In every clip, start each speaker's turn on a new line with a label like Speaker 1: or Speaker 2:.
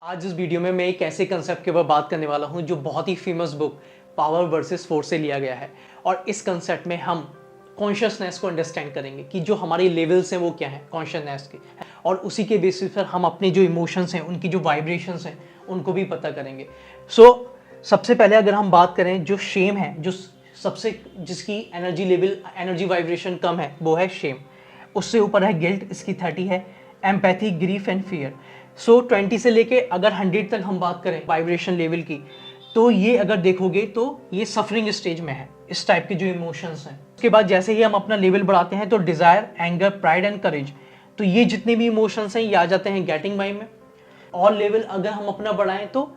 Speaker 1: आज इस वीडियो में मैं एक ऐसे कंसेप्ट के ऊपर बात करने वाला हूं जो बहुत ही famous book Power versus Force से लिया गया है। और इस कंसेप्ट में हम कॉन्शियसनेस को अंडरस्टैंड करेंगे कि जो हमारे लेवल्स हैं वो क्या हैं कॉन्शियसनेस के, और उसी के बेसिस पर हम अपने जो इमोशंस हैं उनकी जो वाइब्रेशंस हैं उनको भी पता करेंगे। सबसे पहले अगर हम बात करें, जो शेम है, जो सबसे जिसकी एनर्जी लेवल एनर्जी वाइब्रेशन कम है वो है शेम। उससे ऊपर है गिल्ट, इसकी 30 है। Empathy, grief and fear. 20 से लेके अगर 100 तक हम बात करें वाइब्रेशन लेवल की, तो ये अगर देखोगे तो ये सफरिंग स्टेज में है, इस टाइप के जो इमोशंस हैं। उसके बाद जैसे ही हम अपना लेवल बढ़ाते हैं तो desire, anger, pride and courage, तो ये जितने भी इमोशंस हैं ये आ जाते हैं गेटिंग माइंड में। और लेवल अगर हम अपना बढ़ाएं तो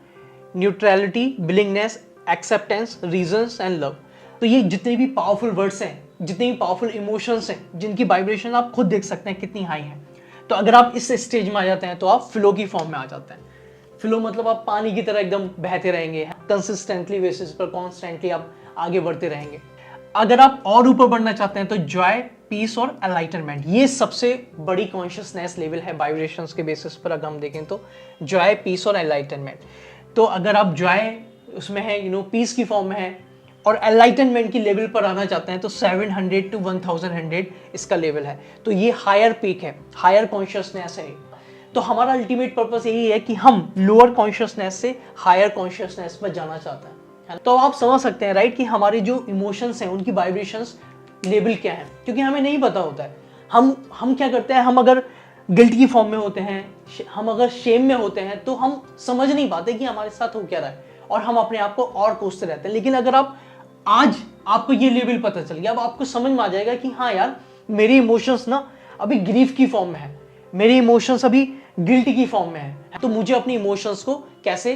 Speaker 1: neutrality, willingness, acceptance, reasons and love. तो ये जितने भी पावरफुल वर्ड्स हैं, जितने भी पावरफुल इमोशंस हैं, जिनकी वाइब्रेशन आप खुद देख सकते हैं कितनी हाई है। तो अगर आप इस स्टेज में आ जाते हैं तो आप फ्लो की फॉर्म में आ जाते हैं। फ्लो मतलब आप पानी की तरह एकदम बहते रहेंगे, कंसिस्टेंटली बेसिस पर कॉन्स्टेंटली आप आगे बढ़ते रहेंगे। अगर आप और ऊपर बढ़ना चाहते हैं तो जॉय, पीस और एनलाइटनमेंट, ये सबसे बड़ी कॉन्शियसनेस लेवल है वाइब्रेशंस के बेसिस पर। अगर हम देखें तो जॉय, पीस और एनलाइटनमेंट। तो अगर आप जॉय उसमें है, पीस की फॉर्म में है और एनलाइटनमेंट की लेवल पर आना चाहते हैं तो 700 to 1100 इसका लेवल है। तो ये हायर पीक है, हायर कॉन्शियसनेस है। तो हमारा अल्टीमेट पर्पस यही है कि हम लोअर कॉन्शियसनेस से हायर कॉन्शियसनेस पर जाना चाहते हैं। तो आप समझ सकते हैं राइट कि हमारे जो इमोशंस हैं उनकी वाइब्रेशंस लेवल क्या है, क्योंकि हमें नहीं पता होता है। हम क्या करते हैं, हम अगर गिल्ट की फॉर्म में होते हैं, हम अगर शेम में होते हैं तो हम समझ नहीं पाते कि हमारे साथ हो क्या रहा है और हम अपने आप को और कोसते रहते हैं। लेकिन अगर आज आपको ये लेवल पता चल गया, अब आपको समझ में आ जाएगा कि हाँ यार, मेरे इमोशंस ना अभी ग्रीफ की फॉर्म में है, मेरे इमोशंस अभी गिल्ट की फॉर्म में है। तो मुझे अपनी इमोशंस को कैसे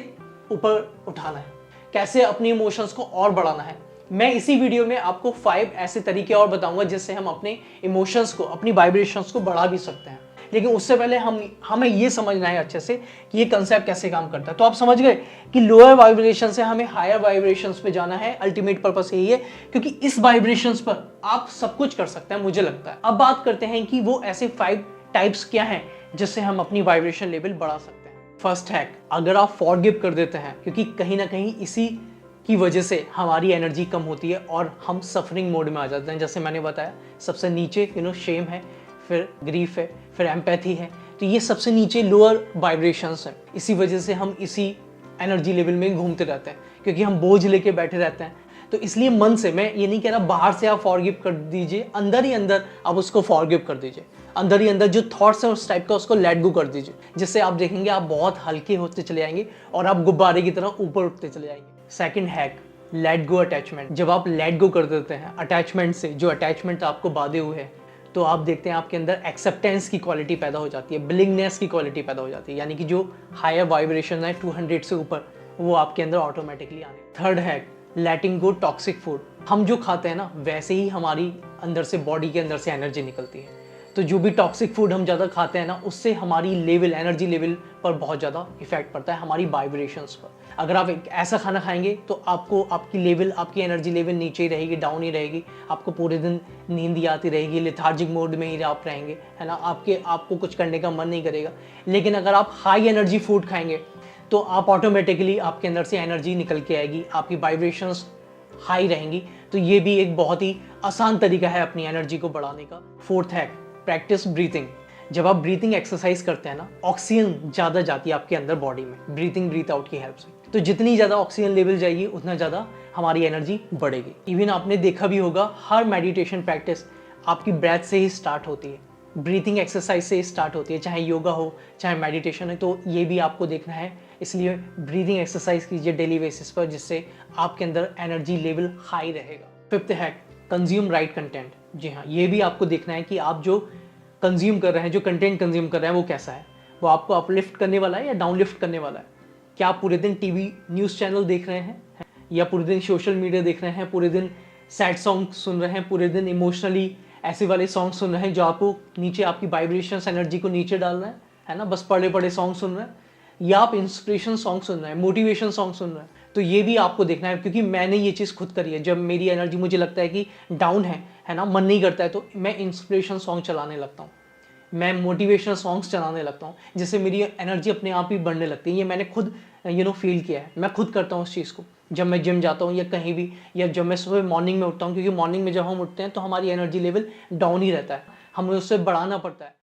Speaker 1: ऊपर उठाना है, कैसे अपनी इमोशंस को और बढ़ाना है। मैं इसी वीडियो में आपको 5 ऐसे तरीके और बताऊंगा जिससे हम अपने इमोशंस को, अपनी वाइब्रेशंस को बढ़ा भी सकते हैं। लेकिन उससे पहले हमें ये समझना है अच्छे से कि ये कंसेप्ट कैसे काम करता है। तो आप समझ गए कि लोअर वाइब्रेशन से हमें हायर वाइब्रेशंस पे जाना है। अल्टीमेट पर्पस यही है, क्योंकि इस वाइब्रेशंस पर आप सब कुछ कर सकते हैं, मुझे लगता है। अब बात करते हैं कि वो ऐसे 5 टाइप्स क्या हैं जिससे हम अपनी वाइब्रेशन लेवल बढ़ा सकते हैं। फर्स्ट हैक, अगर आप फॉरगिव कर देते हैं, क्योंकि कहीं ना कहीं इसी की वजह से हमारी एनर्जी कम होती है और हम सफरिंग मोड में आ जाते हैं। जैसे मैंने बताया, सबसे नीचे शेम है, फिर ग्रीफ है, फिर एम्पैथी है। तो ये सबसे नीचे लोअर वाइब्रेशंस हैं। इसी वजह से हम इसी एनर्जी लेवल में घूमते रहते हैं, क्योंकि हम बोझ लेके बैठे रहते हैं। तो इसलिए मन से, मैं ये नहीं कह रहा बाहर से आप फॉरगिव कर दीजिए, अंदर ही अंदर आप उसको फॉरगिव कर दीजिए। अंदर ही अंदर जो थॉट्स हैं उस टाइप का, उसको लेट गो कर दीजिए, जिससे आप देखेंगे आप बहुत हल्के होते चले जाएंगे और आप गुब्बारे की तरह ऊपर उठते चले जाएंगे। Second hack, let go attachment. जब आप लेट गो कर देते हैं अटैचमेंट से, जो अटैचमेंट आपको बांधे हुए हैं, तो आप देखते हैं आपके अंदर एक्सेप्टेंस की क्वालिटी पैदा हो जाती है, बिलिंगनेस की क्वालिटी पैदा हो जाती है। यानी कि जो हायर वाइब्रेशन है 200 से ऊपर, वो आपके अंदर ऑटोमेटिकली आने। थर्ड हैक, लेटिंग गो टॉक्सिक फूड। हम जो खाते हैं ना, वैसे ही हमारी अंदर से, बॉडी के अंदर से एनर्जी निकलती है। तो जो भी टॉक्सिक फूड हम ज़्यादा खाते हैं ना, उससे हमारी लेवल, एनर्जी लेवल पर बहुत ज़्यादा इफेक्ट पड़ता है, हमारी वाइब्रेशंस पर। अगर आप एक ऐसा खाना खाएंगे तो आपको, आपकी लेवल, आपकी एनर्जी लेवल नीचे ही रहेगी, डाउन ही रहेगी। आपको पूरे दिन नींद ही आती रहेगी, लेथार्जिक मोड में ही आप रहेंगे, है ना। आपको कुछ करने का मन नहीं करेगा। लेकिन अगर आप हाई एनर्जी फूड खाएंगे तो आप ऑटोमेटिकली, आपके अंदर से एनर्जी निकल के आएगी, आपकी वाइब्रेशंस हाई रहेंगी। तो ये भी एक बहुत ही आसान तरीका है अपनी एनर्जी को बढ़ाने का। Fourth hack, practice breathing. जब आप ब्रीथिंग एक्सरसाइज करते हैं ना, ऑक्सीजन ज़्यादा जाती है आपके अंदर बॉडी में, ब्रीथिंग, ब्रीथ आउट की हेल्प से। तो जितनी ज़्यादा ऑक्सीजन लेवल जाएगी उतना ज़्यादा हमारी एनर्जी बढ़ेगी। इवन आपने देखा भी होगा, हर मेडिटेशन प्रैक्टिस आपकी ब्रेथ से ही स्टार्ट होती है, ब्रीथिंग एक्सरसाइज से ही स्टार्ट होती है, चाहे योगा हो, चाहे मेडिटेशन है। तो ये भी आपको देखना है, इसलिए ब्रीथिंग एक्सरसाइज कीजिए डेली बेसिस पर, जिससे आपके अंदर एनर्जी लेवल हाई रहेगा। Fifth hack, consume right content. जी हाँ, ये भी आपको देखना है कि आप जो कंज्यूम कर रहे हैं, जो कंटेंट कंज्यूम कर रहे हैं, वो कैसा है, वो आपको अपलिफ्ट करने वाला है या डाउनलिफ्ट करने वाला है। क्या आप पूरे दिन टीवी न्यूज़ चैनल देख रहे हैं, या पूरे दिन सोशल मीडिया देख रहे हैं, पूरे दिन सैड सॉन्ग सुन रहे हैं, पूरे दिन इमोशनली ऐसे वाले सॉन्ग सुन रहे हैं जो आपको नीचे, आपकी वाइब्रेशंस, एनर्जी को नीचे डाल रहे हैं, है ना। बस पड़े पड़े सॉन्ग सुन रहे हैं, या आप इंस्पिरेशन सॉन्ग सुन रहे हैं, मोटिवेशन सॉन्ग सुन रहे हैं। तो ये भी आपको देखना है, क्योंकि मैंने ये चीज़ खुद करी है। जब मेरी एनर्जी, मुझे लगता है कि डाउन है ना, मन नहीं करता है, तो मैं इंस्पिरेशन सॉन्ग चलाने लगता हूँ। मैं मोटिवेशनल सॉन्ग्स चलाने लगता हूँ, जिससे मेरी एनर्जी अपने आप ही बढ़ने लगती है। ये मैंने खुद फील किया है, मैं खुद करता हूँ उस चीज़ को। जब मैं जिम जाता हूँ या कहीं भी, या जब मैं सुबह मॉर्निंग में उठता हूँ, क्योंकि मॉर्निंग में जब हम उठते हैं तो हमारी एनर्जी लेवल डाउन ही रहता है, हमें उससे बढ़ाना पड़ता है।